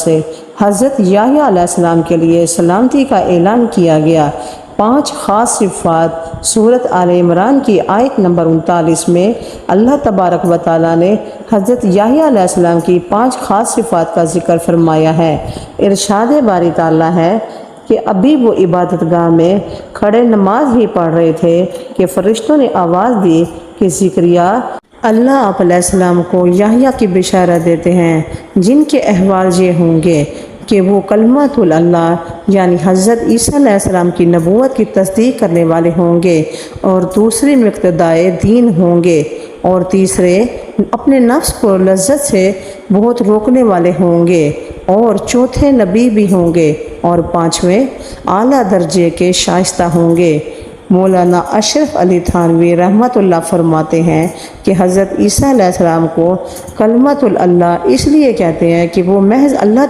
سے حضرت یحییٰ علیہ السلام کے لیے سلامتی کا اعلان کیا گیا۔ 5 خاص صفات سورۃ آل عمران کی آیت نمبر 39 میں اللہ تبارک و تعالیٰ نے حضرت یحییٰ علیہ السلام کی 5 خاص صفات کا ذکر فرمایا ہے۔ ارشاد باری تعالیٰ ہے کہ ابھی وہ عبادت گاہ میں کھڑے نماز ہی پڑھ رہے تھے کہ فرشتوں نے آواز دی کہ زکریا اللہ آپ علیہ السلام کو یحییٰ کی بشارت دیتے ہیں، جن کے احوال یہ ہوں گے کہ وہ کلمۃ اللہ یعنی حضرت عیسیٰ علیہ السلام کی نبوت کی تصدیق کرنے والے ہوں گے، اور دوسرے مقتدائے دین ہوں گے، اور تیسرے اپنے نفس کو لذت سے بہت روکنے والے ہوں گے، اور چوتھے نبی بھی ہوں گے، اور 5ویں اعلیٰ درجے کے شائستہ ہوں گے۔ مولانا اشرف علی تھانوی رحمۃ اللہ فرماتے ہیں کہ حضرت عیسیٰ علیہ السلام کو کلمۃ اللہ اس لیے کہتے ہیں کہ وہ محض اللہ